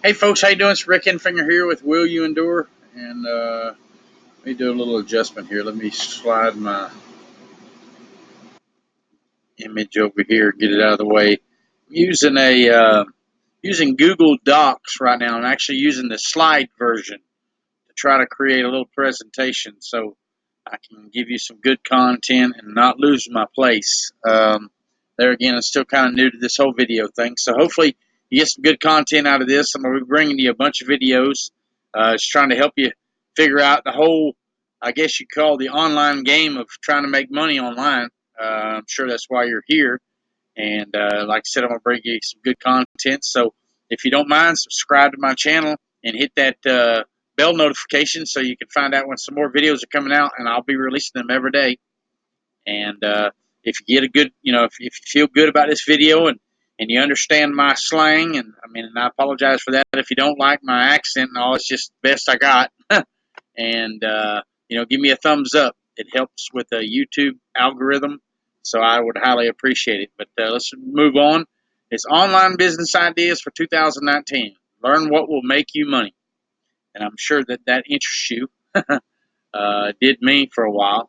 Hey folks, how you doing? It's Rick Enfinger here with Will You Endure, and let me do a little adjustment here. Let me slide my image over here, get it out of the way. I'm using Google Docs right now. I'm actually using the slide version to try to create a little presentation so I can give you some good content and not lose my place. There again, I'm still kind of new to this whole video thing, so hopefully you get some good content out of this. I'm going to be bringing you a bunch of videos. Just trying to help you figure out the whole, I guess you call the online game of trying to make money online. I'm sure that's why you're here. And like I said, I'm going to bring you some good content. So if you don't mind, subscribe to my channel and hit that bell notification so you can find out when some more videos are coming out, and I'll be releasing them every day. And if you get a good, if you feel good about this video and you understand my slang, and I apologize for that if you don't like my accent and all, it's just the best I got. And give me a thumbs up. It helps with the YouTube algorithm, so I would highly appreciate it. But let's move on. It's online business ideas for 2019. Learn what will make you money, and I'm sure that interests you. Did me for a while.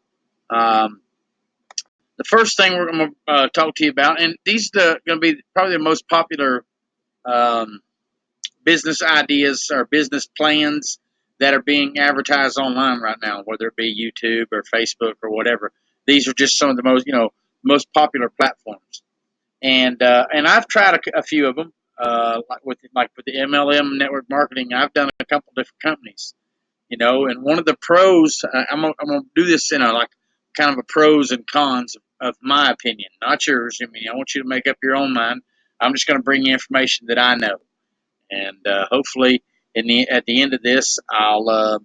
The first thing we're going to talk to you about, and these are going to be probably the most popular um, business ideas or business plans that are being advertised online right now, whether it be YouTube or Facebook or whatever. These are just some of the most popular platforms, and I've tried a few of them. With the MLM network marketing, I've done a couple different companies, and one of the pros, I'm gonna do this in a kind of a pros and cons of my opinion, not yours. I want you to make up your own mind. I'm just going to bring you information that I know, and hopefully, at the end of this, I'll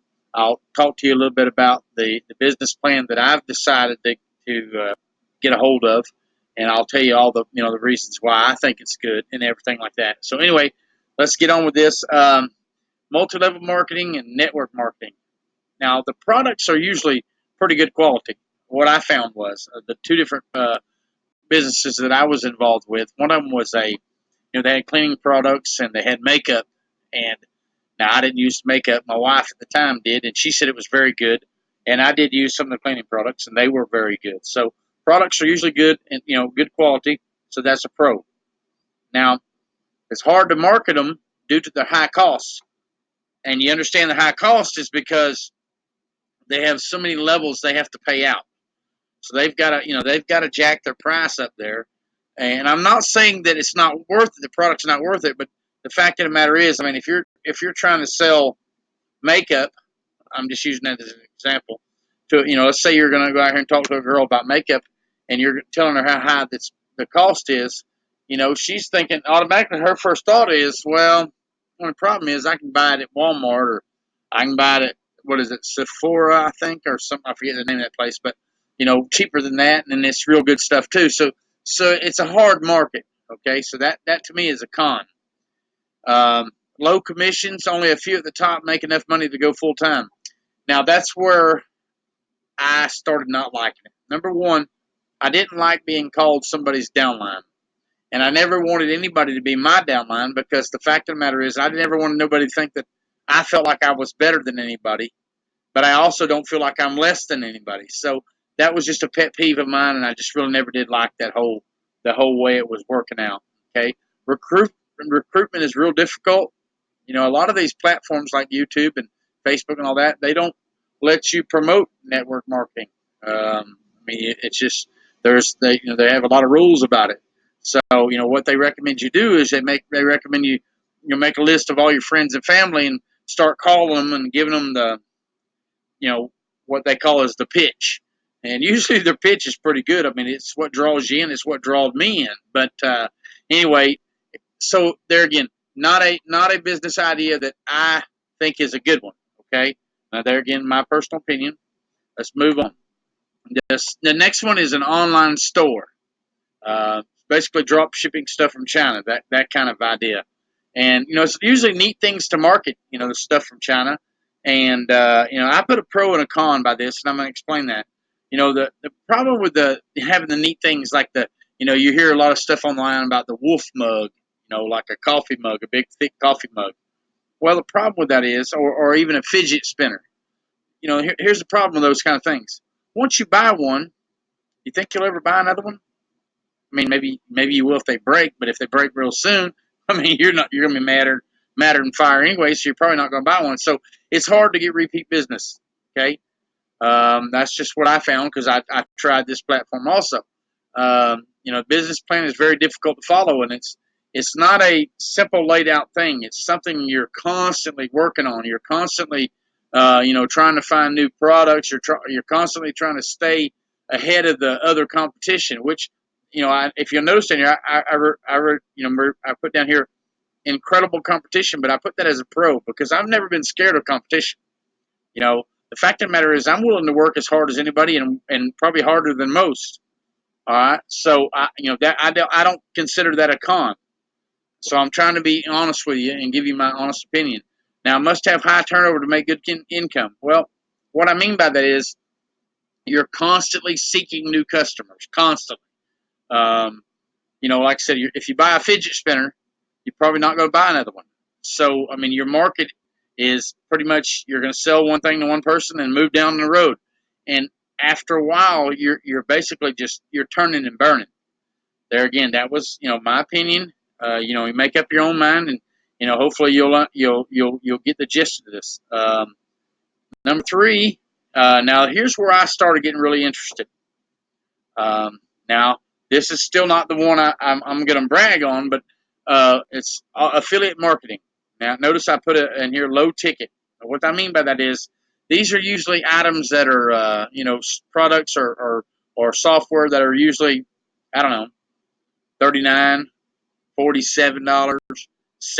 talk to you a little bit about the business plan that I've decided to get a hold of, and I'll tell you all the reasons why I think it's good and everything like that. So anyway, let's get on with this. Multi-level marketing and network marketing. Now, the products are usually pretty good quality. What I found was the two different businesses that I was involved with. One of them was they had cleaning products and they had makeup. And now I didn't use makeup. My wife at the time did, and she said it was very good. And I did use some of the cleaning products, and they were very good. So products are usually good and good quality. So that's a pro. Now, it's hard to market them due to the high costs. And you understand the high cost is because they have so many levels they have to pay out. So they've got to jack their price up there. And I'm not saying that it's not worth it, the product's not worth it, but the fact of the matter is, if you're trying to sell makeup, I'm just using that as an example. Let's say you're going to go out here and talk to a girl about makeup, and you're telling her how high the cost is. She's thinking automatically. Her first thought is, well, the only problem is I can buy it at Walmart, or I can buy it at, what is it, Sephora, I think, or something. I forget the name of that place, but cheaper than that, and it's real good stuff too. So it's a hard market. Okay, so that to me is a con. Low commissions, only a few at the top make enough money to go full time. Now that's where I started not liking it. Number one, I didn't like being called somebody's downline. And I never wanted anybody to be my downline, because the fact of the matter is I never wanted nobody to think that I felt like I was better than anybody, but I also don't feel like I'm less than anybody. So that was just a pet peeve of mine, and I just really never did like the whole way it was working out. Okay, recruitment is real difficult. A lot of these platforms like YouTube and Facebook and all that, they don't let you promote network marketing. It's just they have a lot of rules about it. So what they recommend you do is they recommend you make a list of all your friends and family and start calling them and giving them the what they call as the pitch. And usually their pitch is pretty good. It's what draws you in. It's what draws me in. But anyway, so there again, not a business idea that I think is a good one. Okay, now there again, my personal opinion. Let's move on. The next one is an online store. Basically, drop shipping stuff from China. That kind of idea. And it's usually neat things to market. The stuff from China. And I put a pro and a con by this, and I'm going to explain that. The problem with having the neat things like you hear a lot of stuff online about the wolf mug. Like a coffee mug, a big thick coffee mug. Well, the problem with that is, or even a fidget spinner. Here's the problem with those kind of things. Once you buy one, you think you'll ever buy another one? I mean, maybe you will if they break, but if they break real soon, I mean, you're gonna be madder than fire anyway, so you're probably not gonna buy one. So it's hard to get repeat business. Okay, that's just what I found because I tried this platform also. Business plan is very difficult to follow, and it's not a simple laid out thing. It's something you're constantly working on. You're constantly, trying to find new products. You're constantly trying to stay ahead of the other competition. Which, if you'll notice in here, I put down here incredible competition, but I put that as a pro because I've never been scared of competition. The fact of the matter is, I'm willing to work as hard as anybody, and probably harder than most. All right, so that I don't consider that a con. So I'm trying to be honest with you and give you my honest opinion. Now, I must have high turnover to make good income. Well, what I mean by that is you're constantly seeking new customers, constantly. Um, like I said, if you buy a fidget spinner, you're probably not going to buy another one. So, I mean, your market is pretty much you're going to sell one thing to one person and move down the road. And after a while, you're basically just you're turning and burning. There again, that was my opinion. You make up your own mind, and hopefully you'll get the gist of this. Number three. Now here's where I started getting really interested. Now, this is still not the one I'm going to brag on, but it's affiliate marketing. Now, notice I put it in here low ticket. What I mean by that is these are usually items that are, products or software that are usually, I don't know, $39, $47,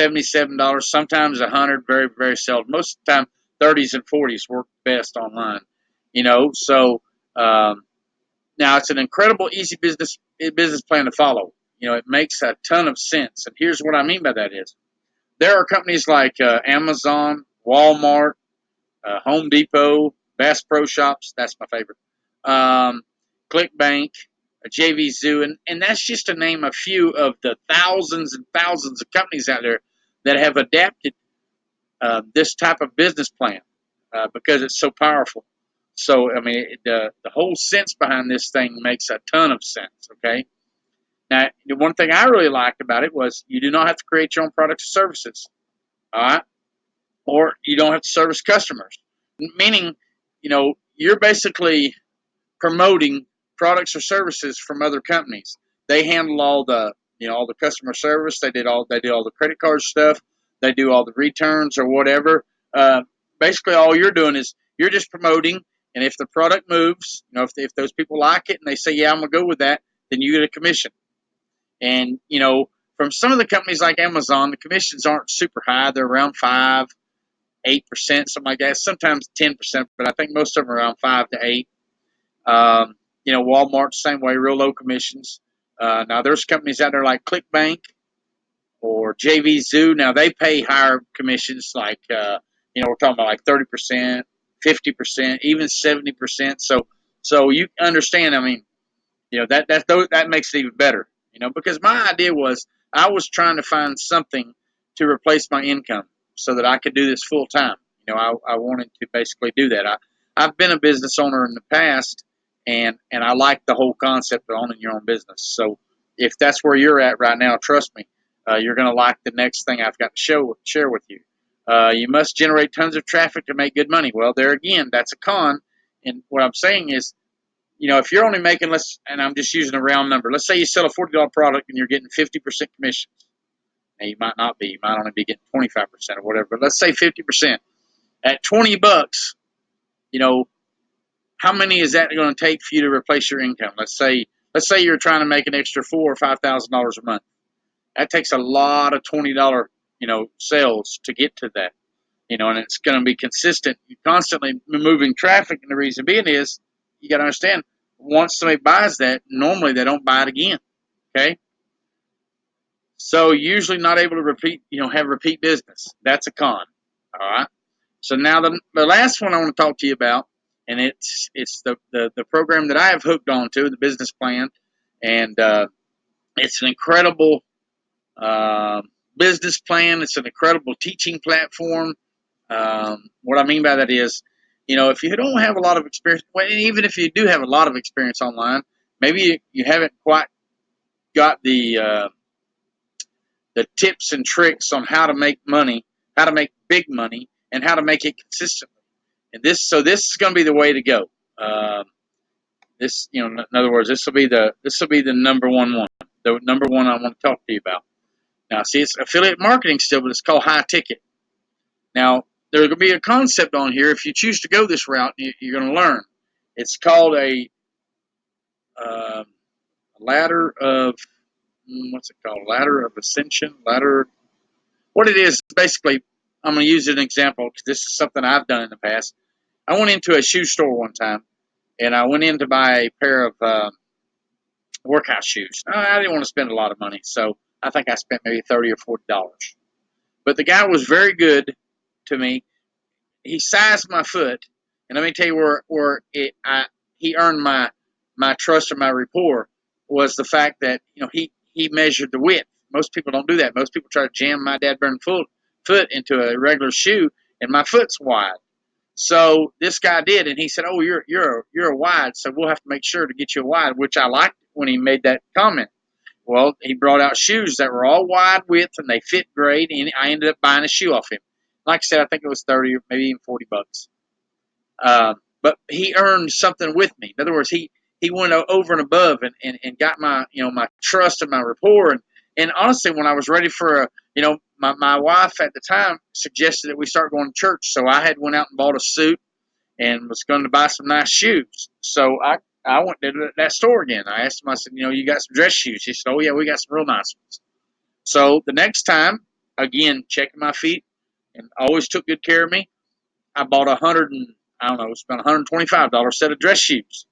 $77, sometimes 100, very, very seldom. Most of the time, 30s and 40s work best online. So now it's an incredible, easy business plan to follow. It makes a ton of sense. And here's what I mean by that is there are companies like Amazon, Walmart, Home Depot, Bass Pro Shops. That's my favorite. Um, ClickBank, JV Zoo, and that's just to name a few of the thousands and thousands of companies out there that have adapted this type of business plan because it's so powerful. So, I mean, the whole sense behind this thing makes a ton of sense, okay? Now, the one thing I really liked about it was you do not have to create your own products or services, all right? Or you don't have to service customers, meaning, you're basically promoting products or services from other companies. They handle all the customer service. They do all the credit card stuff. They do all the returns or whatever. Uh, Basically, all you're doing is you're just promoting. And if the product moves, if those people like it and they say, yeah, I'm gonna go with that, then you get a commission. And from some of the companies like Amazon, the commissions aren't super high. They're around 5, 8%, something like that. Sometimes 10%, but I think most of them are around 5 to 8. Walmart same way, real low commissions. Now there's companies out there like ClickBank or JV Zoo. Now they pay higher commissions, like we're talking about like 30%, 50%, even 70%. So you understand. I mean, that makes it even better. Because my idea was I was trying to find something to replace my income so that I could do this full time. I wanted to basically do that. I've been a business owner in the past, and I like the whole concept of owning your own business. So if that's where you're at right now, trust me, you're going to like the next thing I've got to share with you. You must generate tons of traffic to make good money. Well, there again, that's a con. And what I'm saying is, if you're only making and I'm just using a round number, let's say you sell a $40 product and you're getting 50% commission. Now you might not be, you might only be getting 25% or whatever, but let's say 50%. At $20, you know, how many is that going to take for you to replace your income? Let's say you're trying to make an extra $4,000 or $5,000 a month. That takes a lot of $20, sales to get to that. And it's going to be consistent. You're constantly moving traffic, and the reason being is you got to understand, once somebody buys that, normally they don't buy it again. Okay, so usually not able to have repeat business. That's a con. All right. So now the last one I want to talk to you about, and it's the program that I have hooked on to, the business plan, and it's an incredible uh, business plan. It's an incredible teaching platform. What I mean by that is, if you don't have a lot of experience, well, even if you do have a lot of experience online, maybe you haven't quite got the tips and tricks on how to make money, how to make big money, and how to make it consistently. And this is going to be the way to go. In other words, this will be the number one, the number one I want to talk to you about. Now, see, it's affiliate marketing still, but it's called high ticket. Now, there's going to be a concept on here. If you choose to go this route, you're going to learn. It's called a ladder of what's it called? Ladder of ascension. Ladder. What it is basically, I'm going to use an example because this is something I've done in the past. I went into a shoe store one time, and I went in to buy a pair of workout shoes. I didn't want to spend a lot of money, so I think I spent maybe $30 or $40. But the guy was very good to me. He sized my foot, and let me tell you where he earned my trust and my rapport was the fact that he measured the width. Most people don't do that. Most people try to jam my dad burn foot into a regular shoe, and my foot's wide. So this guy did, and he said, "Oh, you're a wide, so we'll have to make sure to get you a wide," which I liked when he made that comment. Well, he brought out shoes that were all wide width and they fit great, and I ended up buying a shoe off him. Like I said, I think it was 30 or maybe even $40. But he earned something with me. In other words, he went over and above and got my trust and my rapport. And honestly, when I was ready for my wife at the time suggested that we start going to church, so I had went out and bought a suit and was going to buy some nice shoes. So I went to that store again. I asked him, I said, you got some dress shoes? He said, oh, yeah, we got some real nice ones. So the next time, again, checking my feet and always took good care of me, I bought spent $125 set of dress shoes.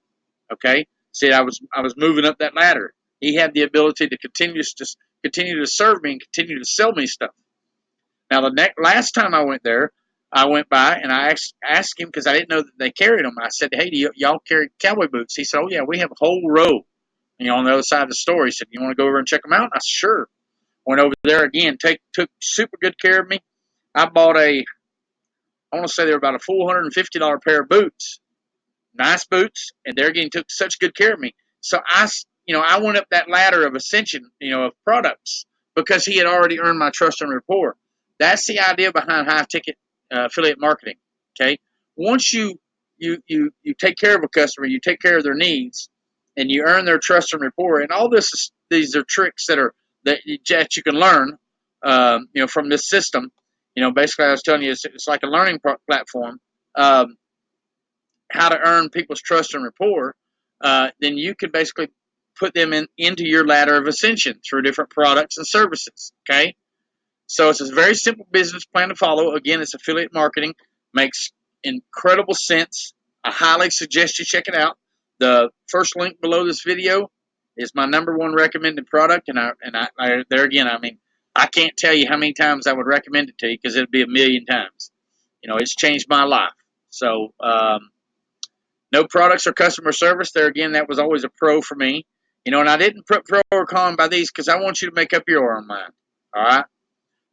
Okay. See, I was moving up that ladder. He had the ability to continue to serve me and continue to sell me stuff. Now, the last time I went there, I went by and I asked him because I didn't know that they carried them. I said, "Hey, do y'all carry cowboy boots?" He said, "Oh yeah, we have a whole row." On the other side of the store, he said, "You want to go over and check them out?" I said, "Sure." Went over there again. Took super good care of me. I bought I want to say they were about a $450 pair of boots, nice boots, and there again took such good care of me. So I went up that ladder of ascension, of products because he had already earned my trust and rapport. That's the idea behind high ticket affiliate marketing. Okay, once you take care of a customer, you take care of their needs, and you earn their trust and rapport. And all these are tricks that you can learn, from this system. Basically, I was telling you, it's like a learning platform. How to earn people's trust and rapport, then you could basically put them into your ladder of ascension through different products and services. Okay, so it's a very simple business plan to follow. Again, it's affiliate marketing, makes incredible sense. I highly suggest you check it out. The first link below this video is my number one recommended product, and I there again, I can't tell you how many times I would recommend it to you because it'd be a million times. It's changed my life. So. No products or customer service. There again, that was always a pro for me. And I didn't put pro or con by these because I want you to make up your own mind. All right.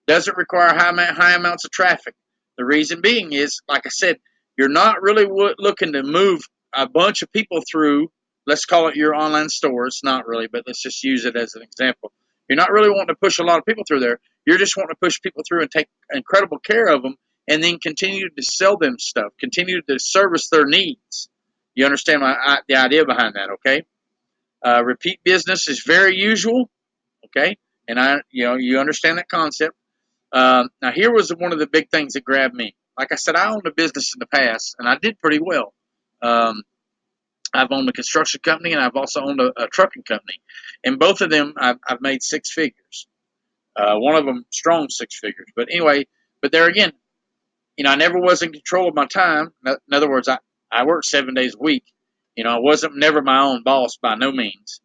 Doesn't require high amounts of traffic. The reason being is, like I said, you're not really looking to move a bunch of people through. Let's call it your online store. It's not really, but let's just use it as an example. You're not really wanting to push a lot of people through there. You're just wanting to push people through and take incredible care of them and then continue to sell them stuff, continue to service their needs. You understand the idea behind that, okay? Repeat business is very usual, okay? And you understand that concept. Now, here was one of the big things that grabbed me. Like I said, I owned a business in the past, and I did pretty well. I've owned a construction company, and I've also owned a trucking company. And both of them, I've made six figures. One of them, strong six figures. But anyway, there again, I never was in control of my time. In other words, I worked 7 days a week. I wasn't never my own boss by no means.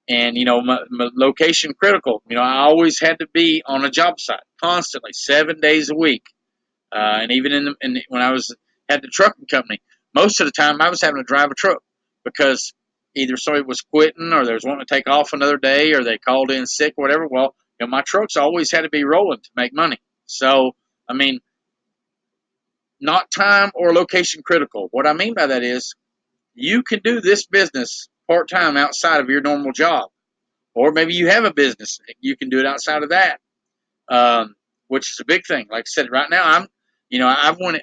And, my location critical. I always had to be on a job site constantly, 7 days a week. And even when I had the trucking company, most of the time I was having to drive a truck because either somebody was quitting or they was wanting to take off another day or they called in sick or whatever. Well, my trucks always had to be rolling to make money. So, I mean, not time or location critical. What I mean by that is you can do this business part time outside of your normal job, or maybe you have a business, you can do it outside of that, um, which is a big thing. Like I said, right now I've wanted,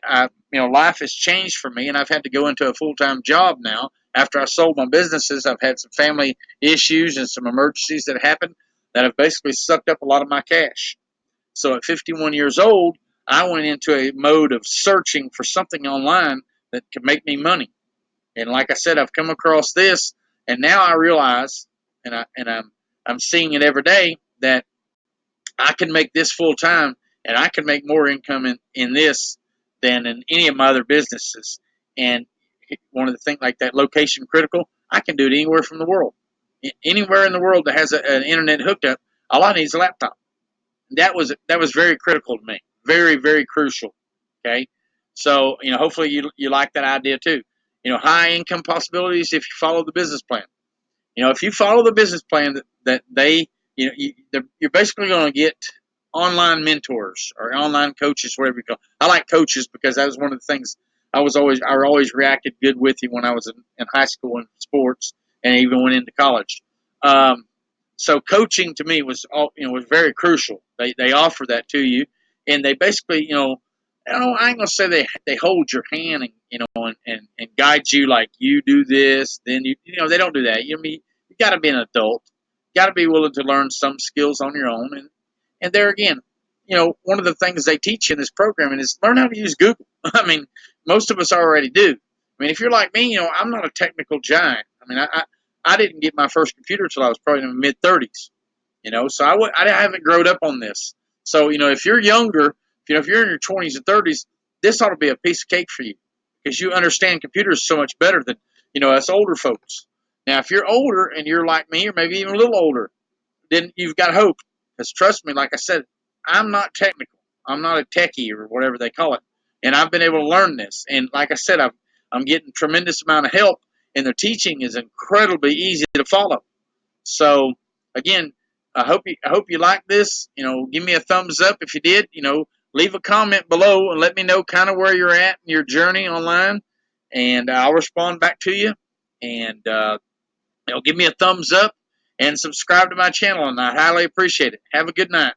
life has changed for me, and I've had to go into a full time job now. After I sold my businesses, I've had some family issues and some emergencies that happened that have basically sucked up a lot of my cash. So at 51 years old, I went into a mode of searching for something online that could make me money. And like I said, I've come across this, and now I realize, I'm seeing it every day, that I can make this full time, and I can make more income in this than in any of my other businesses. And one of the things like that location critical, I can do it anywhere from the world, anywhere in the world that has an internet hooked up. All I need is a laptop. That was very critical to me, very very crucial. Okay, so hopefully you like that idea too. High income possibilities if you follow the business plan. If you follow the business plan that they, you're basically going to get online mentors or online coaches, whatever you call. I like coaches because that was one of the things I always reacted good with you when I was in high school and sports, and even went into college. Um, so coaching to me was very crucial. They offer that to you, and they basically I ain't gonna say they hold your hand and and guide you like you do this. Then they don't do that. You got to be an adult. You got to be willing to learn some skills on your own. And there again, one of the things they teach in this program is learn how to use Google. I mean, most of us already do. I mean, if you're like me, I'm not a technical giant. I mean, I didn't get my first computer until I was probably in my mid 30s. So I haven't grown up on this. So if you're younger, if you're in your 20s and 30s, this ought to be a piece of cake for you because you understand computers so much better than us older folks. Now, if you're older and you're like me, or maybe even a little older, then you've got hope. Because trust me, like I said, I'm not technical. I'm not a techie or whatever they call it, and I've been able to learn this. And like I said, I'm getting tremendous amount of help, and their teaching is incredibly easy to follow. So again, I hope you like this. Give me a thumbs up if you did. Leave a comment below and let me know kind of where you're at in your journey online, and I'll respond back to you. And give me a thumbs up and subscribe to my channel, and I highly appreciate it. Have a good night.